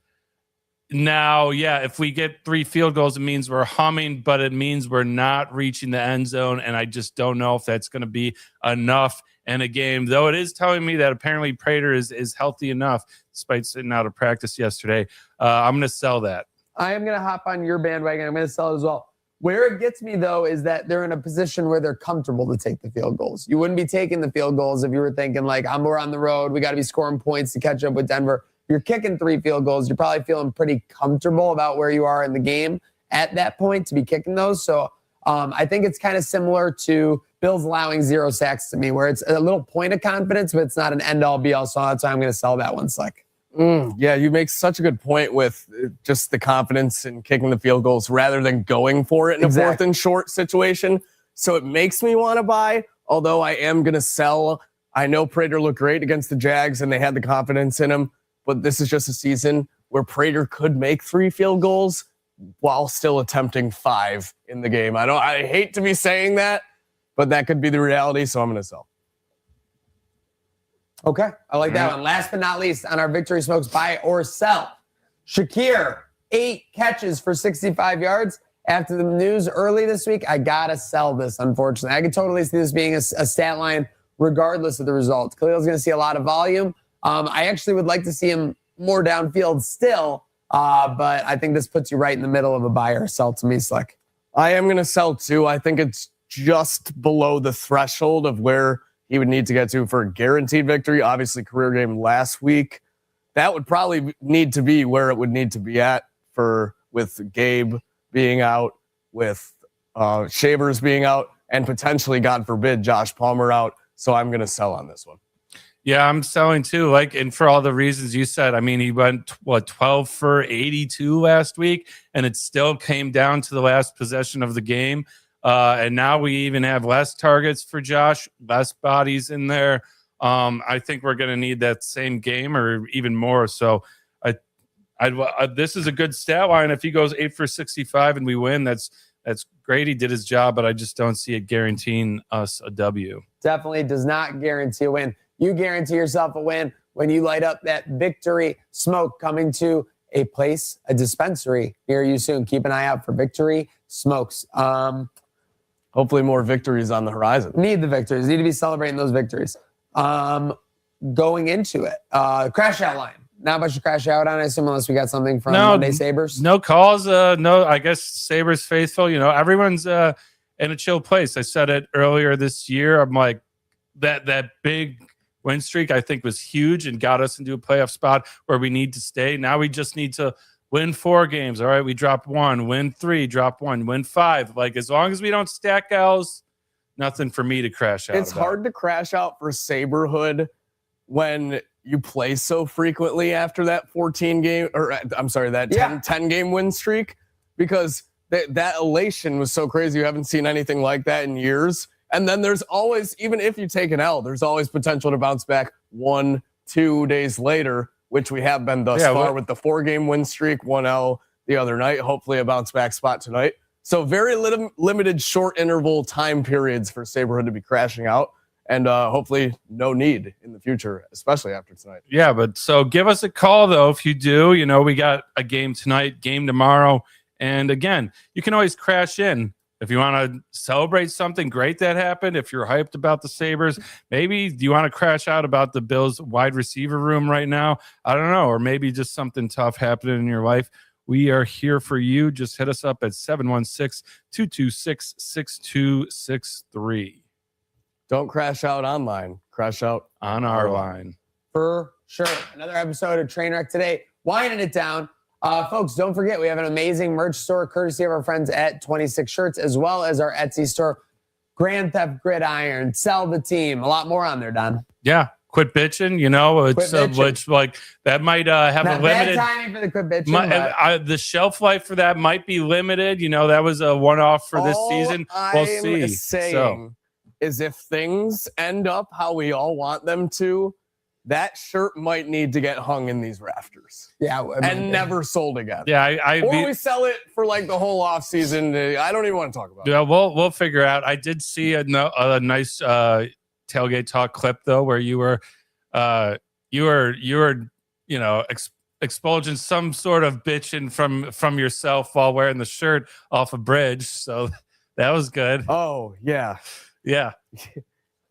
Now, yeah, if we get 3 field goals, it means we're humming, but it means we're not reaching the end zone. And I just don't know if that's going to be enough in a game, though it is telling me that apparently Prater is healthy enough despite sitting out of practice yesterday. I'm going to sell that. I am going to hop on your bandwagon. I'm going to sell it as well. Where it gets me, though, is that they're in a position where they're comfortable to take the field goals. You wouldn't be taking the field goals if you were thinking, like, we're on the road. We got to be scoring points to catch up with Denver. If you're kicking 3 field goals, you're probably feeling pretty comfortable about where you are in the game at that point to be kicking those. So I think it's kind of similar to Bills allowing 0 sacks to me, where it's a little point of confidence, but it's not an end-all, be-all. So that's why I'm going to sell that one, Slick. Yeah, you make such a good point with just the confidence in kicking the field goals rather than going for it in a 4th and short situation. So it makes me want to buy, although I am going to sell. I know Prater looked great against the Jags and they had the confidence in him, but this is just a season where Prater could make 3 field goals while still attempting 5 in the game. I hate to be saying that, but that could be the reality, so I'm going to sell. Okay, I like that one. Last but not least, on our Victory Smokes buy or sell, Shakir, 8 catches for 65 yards. After the news early this week, I got to sell this, unfortunately. I could totally see this being a stat line regardless of the results. Khalil's going to see a lot of volume. I actually would like to see him more downfield still, but I think this puts you right in the middle of a buy or sell to me, Slick. I am going to sell too. I think it's just below the threshold of where he would need to get to for a guaranteed victory. Obviously, career game last week. That would probably need to be where it would need to be at with Gabe being out, with Shavers being out, and potentially, God forbid, Josh Palmer out. So I'm going to sell on this one. Yeah, I'm selling too. And for all the reasons you said, I mean, he went 12 for 82 last week, and it still came down to the last possession of the game. And now we even have less targets for Josh, less bodies in there. I think we're going to need that same game or even more. So this is a good stat line. If he goes 8 for 65 and we win, that's great. He did his job, but I just don't see it guaranteeing us a W. Definitely does not guarantee a win. You guarantee yourself a win when you light up that Victory Smoke coming to a dispensary near you soon. Keep an eye out for Victory Smokes. Hopefully more victories on the horizon. Need the victories. Need to be celebrating those victories. Going into it. Crash out line. Not much to crash out on, I assume, unless we got something from Monday Sabres. No calls. No, I guess Sabres faithful. Everyone's in a chill place. I said it earlier this year. I'm like, that big win streak, I think, was huge and got us into a playoff spot where we need to stay. Now we just need to win 4 games. All right, we drop 1, win 3, drop 1, win 5. Like, as long as we don't stack L's, nothing for me to crash out. It's hard to crash out for Saberhood when you play so frequently after that 10 game win streak, because that elation was so crazy. You haven't seen anything like that in years. And then there's always, even if you take an L, there's always potential to bounce back 1-2 days later, which we have been thus far with the 4-game win streak, 1 L the other night, hopefully a bounce back spot tonight. So very limited short interval time periods for Saberhood to be crashing out, and hopefully no need in the future, especially after tonight. Yeah, but so give us a call, though, if you do. We got a game tonight, game tomorrow. And again, you can always crash in. If you want to celebrate something great that happened, if you're hyped about the Sabres, maybe do you want to crash out about the Bills wide receiver room right now? I don't know. Or maybe just something tough happening in your life. We are here for you. Just hit us up at 716-226-6263. Don't crash out online. Crash out on our line. For sure. Another episode of Trainwreck today. Winding it down. Folks, don't forget, we have an amazing merch store courtesy of our friends at 26 Shirts, as well as our Etsy store, Grand Theft Gridiron, Sell the Team. A lot more on there, Don. Yeah. Quit bitching, which like that might have not a limited bad timing for the quit bitching. The shelf life for that might be limited. That was a one-off for this season. We'll see. Saying is if things end up how we all want them to, that shirt might need to get hung in these rafters. Yeah. And never sold again. Yeah. Or we sell it for like the whole off season. I don't even want to talk about it. Yeah, we'll figure out. I did see a nice tailgate talk clip though, where you were expulsion some sort of bitching from yourself while wearing the shirt off a bridge. So that was good. Oh, yeah. Yeah.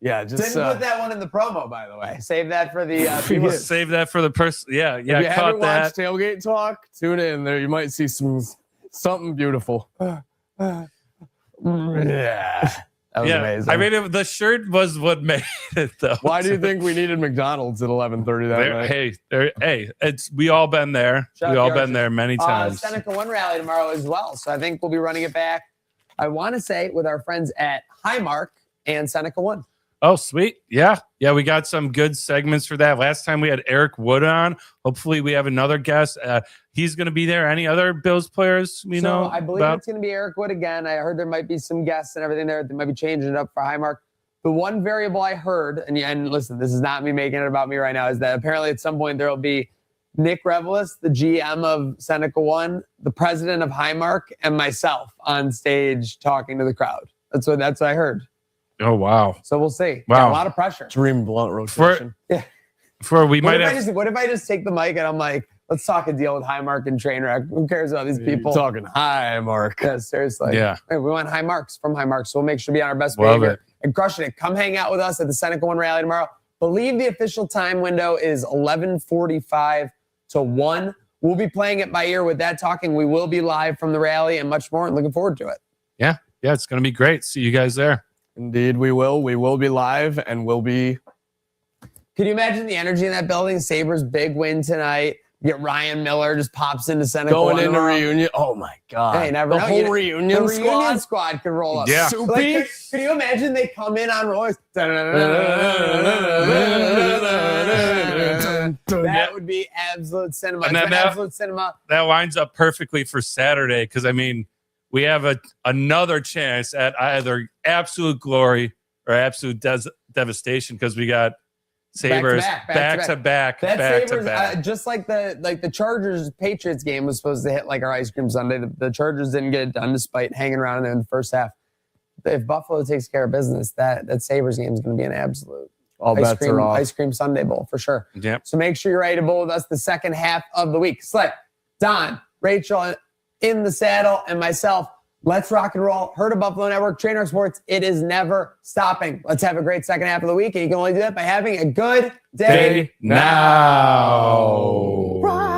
Yeah, just Didn't put that one in the promo, by the way. Save that for the people. Save that for the person. Yeah, If you I caught haven't that. watched Tailgate Talk, tune in there. You might see something beautiful. Yeah. That was amazing. I mean, the shirt was what made it, though. Why do you think we needed McDonald's at 11:30 that night? Hey, we all been there. Shout We out all the been Archers. there many times. Seneca 1 rally tomorrow as well. So I think we'll be running it back, I want to say, with our friends at Highmark and Seneca 1. Oh, sweet. Yeah. We got some good segments for that. Last time we had Eric Wood on. Hopefully we have another guest. He's going to be there. Any other Bills players we know? I believe it's going to be Eric Wood again. I heard there might be some guests and everything there. They might be changing it up for Highmark. The one variable I heard, and listen, this is not me making it about me right now, is that apparently at some point there will be Nick Revelis, the GM of Seneca 1, the president of Highmark, and myself on stage talking to the crowd. That's what I heard. Oh, wow. So we'll see. Wow. Yeah, a lot of pressure. Dream blunt rotation. What if I just take the mic and I'm like, let's talk a deal with Highmark and Trainwreck. Who cares about these people? You're talking Highmark. Yeah, seriously. Yeah. Hey, we want high marks from Highmark, so we'll make sure to be on our best Love behavior it. and crushing it. Come hang out with us at the Seneca 1 rally tomorrow. Believe the official time window is 11:45 to 1. We'll be playing it by ear with that talking. We will be live from the rally and much more, and looking forward to it. Yeah, it's going to be great. See you guys there. Indeed, we will. We will be live, and we'll be. Can you imagine the energy in that building? Sabres big win tonight. Get Ryan Miller just pops into Seneca Going 1 into tomorrow. reunion. Oh my God! Hey, never the know. whole reunion The squad. reunion squad could roll up. Yeah. Soupy. Like, can you imagine they come in on rollers? That would be absolute cinema. And It's then been absolute cinema. That lines up perfectly for Saturday because, I mean, we have another chance at either absolute glory or absolute devastation because we got Sabres back to back. That Sabres, just like the Chargers Patriots game was supposed to hit like our ice cream sundae. The Chargers didn't get it done despite hanging around in the first half. If Buffalo takes care of business, that Sabres game is going to be an absolute ice cream sundae bowl for sure. Yep. So make sure you're ready to bowl with us the second half of the week. Sled, Don, Rachel in the saddle, and myself. Let's rock and roll. Heard of Buffalo Network, Trainwreck Sports. It is never stopping. Let's have a great second half of the week, and you can only do that by having a good day now.